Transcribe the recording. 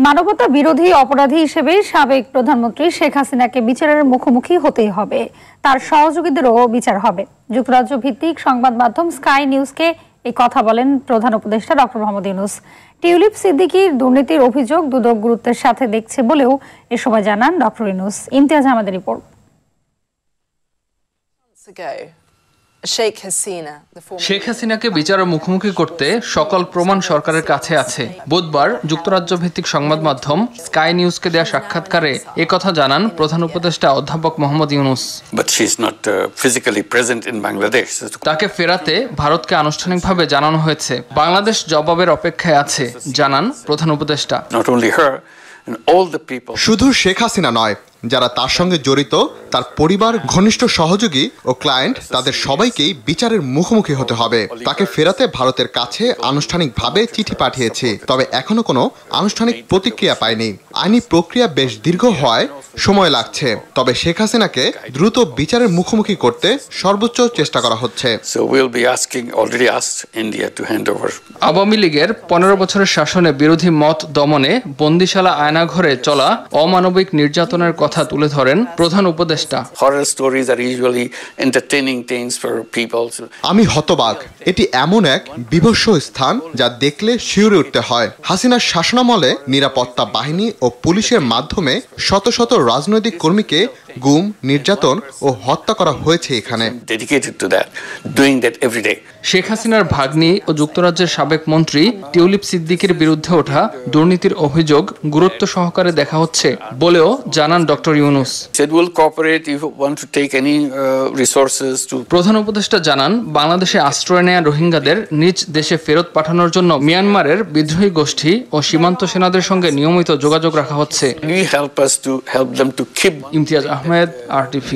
মানবতা বিরোধী অপরাধী হিসেবে সাবেক প্রধানমন্ত্রী শেখ হাসিনাকে বিচারের মুখোমুখি হতেই হবে, তার সহযোগীদেরও বিচার হবে। যুক্তরাজ্য ভিত্তিক সংবাদ মাধ্যম স্কাই নিউজকে এই কথা বলেন প্রধান উপদেষ্টা ডক্টর মোহাম্মদ ইউনূস। টিউলিপ সিদ্দিকীর দুর্নীতির অভিযোগ দুদক গুরুত্বের সাথে দেখছে বলেও এ সময় জানান ডক্টর ইউনূস। ইমতিয়াজ আহমেদের রিপোর্ট। শেখ হাসিনাকে বিচারের মুখোমুখি করতে সকল প্রমাণ সরকারের কাছে আছে। বুধবার যুক্তরাজ্য ভিত্তিক সংবাদ মাধ্যম স্কাই নিউজকে দেয়া সাক্ষাৎকারে একথা জানান প্রধান উপদেষ্টা অধ্যাপক মোহাম্মদ ইউনূস। তাকে ফেরাতে ভারতকে আনুষ্ঠানিকভাবে জানানো হয়েছে। বাংলাদেশ জবাবের অপেক্ষায় আছে, জানান প্রধান উপদেষ্টা। শুধু শেখ হাসিনা নয়, যারা তার সঙ্গে জড়িত, তার পরিবার, ঘনিষ্ঠ সহযোগী ও ক্লায়েন্ট, তাদের সবাইকেই বিচারের মুখোমুখি হতে হবে। তাকে ফেরাতে ভারতের কাছে আনুষ্ঠানিকভাবে চিঠি পাঠিয়েছি, তবে এখনো কোনো আনুষ্ঠানিক প্রতিক্রিয়া পাইনি। আইনি প্রক্রিয়া বেশ দীর্ঘ হওয়ায় সময় লাগছে, তবে শেখ হাসিনাকে দ্রুত বিচারের মুখোমুখি করতে সর্বোচ্চ চেষ্টা করা হচ্ছে। আওয়ামী লীগের 15 বছরের শাসনে বিরোধী মত দমনে বন্দিশালা আয়নাঘরে চলা অমানবিক নির্যাতনের কথা তুলে ধরেন প্রধান উপদেষ্টা। আমি হতবাক। এটি এমন এক বিভৎস স্থান যা দেখলে শিউরে উঠতে হয়। হাসিনার শাসনামলে নিরাপত্তা বাহিনী ও পুলিশের মাধ্যমে শত শত রাজনৈতিক কর্মীকে গুম, নির্যাতন ও হত্যা করা হয়েছে এখানে। শেখ হাসিনার ভাগ্নি ও যুক্তরাজ্যের সাবেক মন্ত্রী টিউলিপ সিদ্দিকীর বিরুদ্ধে ওঠা দুর্নীতির অভিযোগ গুরুত্ব সহকারে দেখা হচ্ছে বলেও জানান ডক্টর ইউনূস। প্রধান উপদেষ্টা জানান, বাংলাদেশে আশ্রয় নেয়া রোহিঙ্গাদের নিজ দেশে ফেরত পাঠানোর জন্য মিয়ানমারের বিদ্রোহী গোষ্ঠী ও সীমান্ত সেনাদের সঙ্গে নিয়মিত যোগাযোগ রাখা হচ্ছে। ইমতিয়াজ আহমেদ, RTV।